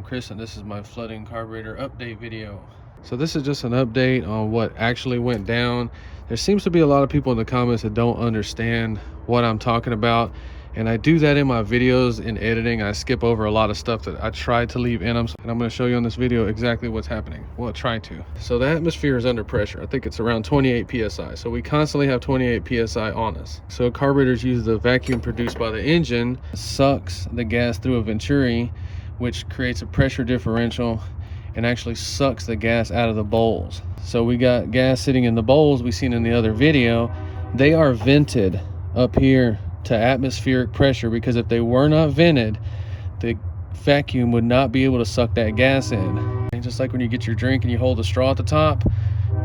Chris, and this is my flooding carburetor update video. So this is just an update on what actually went down. There seems to be a lot of people in the comments that don't understand what I'm talking about, and I do that in my videos in editing. I skip over a lot of stuff that I tried to leave in them, and I'm going to show you on this video exactly what's happening. Well, try to. So the atmosphere is under pressure. I think it's around 28 psi. So we constantly have 28 psi on us. So carburetors use the vacuum produced by the engine, sucks the gas through a venturi, which creates a pressure differential and actually sucks the gas out of the bowls. So we got gas sitting in the bowls we seen in the other video. They are vented up here to atmospheric pressure, because if they were not vented, the vacuum would not be able to suck that gas in. And just like when you get your drink and you hold the straw at the top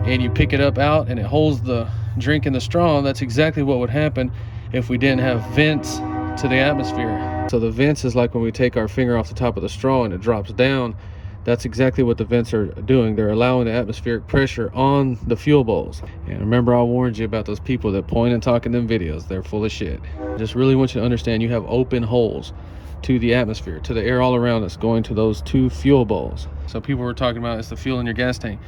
and you pick it up out and it holds the drink in the straw, that's exactly what would happen if we didn't have vents to the atmosphere. So the vents is like when we take our finger off the top of the straw and it drops down. That's exactly what the vents are doing. They're allowing the atmospheric pressure on the fuel bowls. And remember, I warned you about those people that point and talk in them videos. They're full of shit. I just really want you to understand you have open holes to the atmosphere, to the air all around us, going to those two fuel bowls. So people were talking about it's the fuel in your gas tank.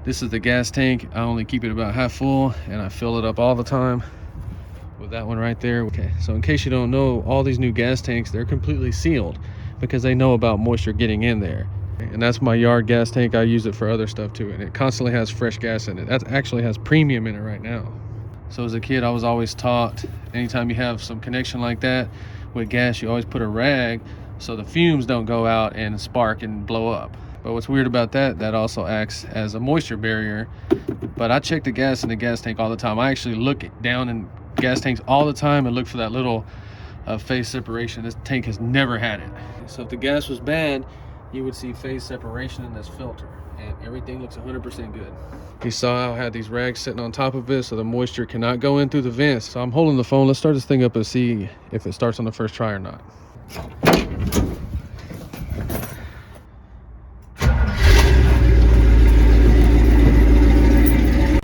This is the gas tank. I only keep it about half full and I fill it up all the time with that one right there. Okay, so in case you don't know, all these new gas tanks, they're completely sealed because they know about moisture getting in there. And that's my yard gas tank. I use it for other stuff too, and it constantly has fresh gas in it. That actually has premium in it right now. So as a kid, I was always taught, anytime you have some connection like that with gas, you always put a rag so the fumes don't go out and spark and blow up. But what's weird about that, that also acts as a moisture barrier. But I check the gas in the gas tank all the time. I actually look down in gas tanks all the time and look for that little phase separation. This tank has never had it. So if the gas was bad, you would see phase separation in this filter, and everything looks 100% good. You saw how I had these rags sitting on top of it so the moisture cannot go in through the vents. So I'm holding the phone. Let's start this thing up and see if it starts on the first try or not.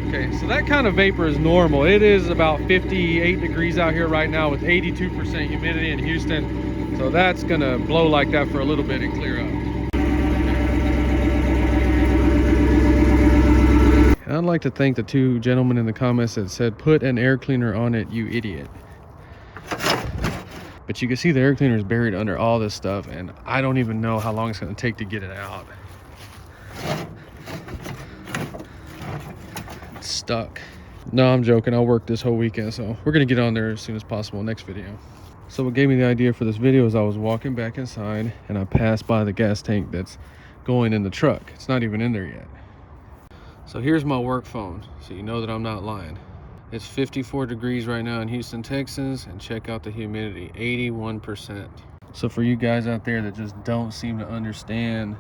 Okay, so that kind of vapor is normal. It is about 58 degrees out here right now with 82% humidity in Houston. So that's gonna blow like that for a little bit and clear up. I'd like to thank the two gentlemen in the comments that said, put an air cleaner on it, you idiot. But you can see the air cleaner is buried under all this stuff, and I don't even know how long it's going to take to get it out. It's stuck. No, I'm joking. I'll work this whole weekend, so we're going to get on there as soon as possible next video. So what gave me the idea for this video is I was walking back inside, and I passed by the gas tank that's going in the truck. It's not even in there yet. So here's my work phone, so you know that I'm not lying. It's 54 degrees right now in Houston, Texas, and check out the humidity, 81%. So for you guys out there that just don't seem to understand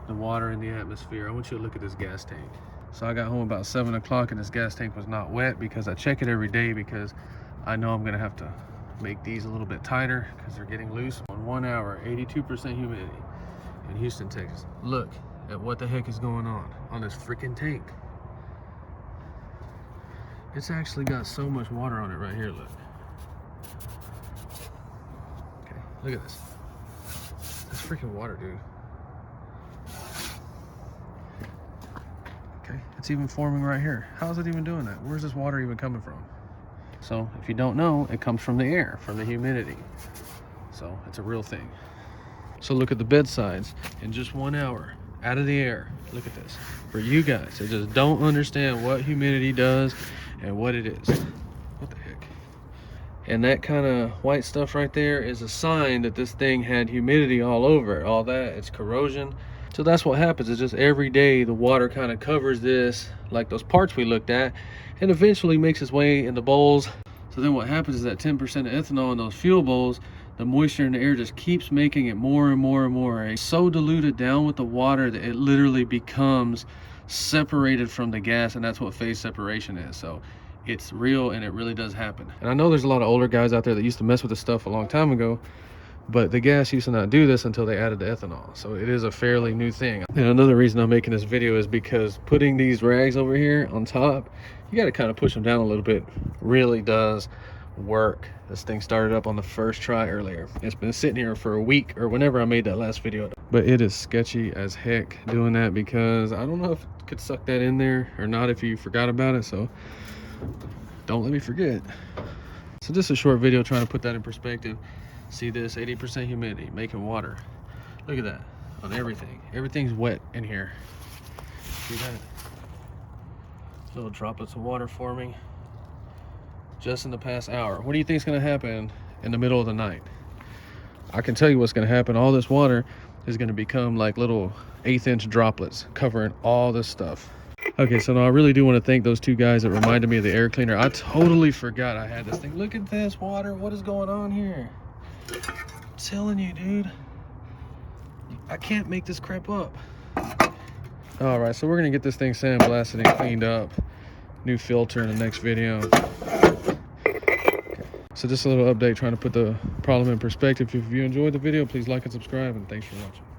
the water in the atmosphere, I want you to look at this gas tank. So I got home about 7 o'clock and this gas tank was not wet because I check it every day, because I know I'm gonna have to make these a little bit tighter because they're getting loose. On 1 hour, 82% humidity in Houston, Texas. Look at what the heck is going on this freaking tank. It's actually got so much water on it right here, look. Okay, look at this. That's freaking water, dude. Okay, it's even forming right here. How is it even doing that? Where's this water even coming from? So if you don't know, it comes from the air, from the humidity. So it's a real thing. So look at the bedsides in just 1 hour. Out of the air. Look at this. For you guys that just don't understand what humidity does and what it is. What the heck? And that kind of white stuff right there is a sign that this thing had humidity all over it. All that, it's corrosion. So that's what happens. It's just every day the water kind of covers this, like those parts we looked at, and eventually makes its way in the bowls. So then what happens is that 10% of ethanol in those fuel bowls, the moisture in the air just keeps making it more and more and more. It's so diluted down with the water that it literally becomes separated from the gas, and that's what phase separation is. So it's real, and it really does happen. And I know there's a lot of older guys out there that used to mess with this stuff a long time ago, but the gas used to not do this until they added the ethanol. So it is a fairly new thing. And another reason I'm making this video is because putting these rags over here on top, you got to kind of push them down a little bit, really does work. This thing started up on the first try earlier. It's been sitting here for a week, or whenever I made that last video. but it is sketchy as heck doing that, because I don't know if it could suck that in there or not if you forgot about it. So don't let me forget. So just a short video trying to put that in perspective. See this, 80% humidity, making water. Look at that on everything. Everything's wet in here. See that? Little droplets of water forming just in the past hour. What do you think is going to happen in the middle of the night? I can tell you what's going to happen. All this water is going to become like little 1/8-inch droplets covering all this stuff. Okay, so now I really do want to thank those two guys that reminded me of the air cleaner. I totally forgot I had this thing. Look at this water. What is going on here? I'm telling you, dude, I can't make this crap up. All right, so we're gonna get this thing sandblasted and cleaned up. New filter in the next video. Okay. So just a little update trying to put the problem in perspective. If you enjoyed the video, please like and subscribe, and thanks for watching.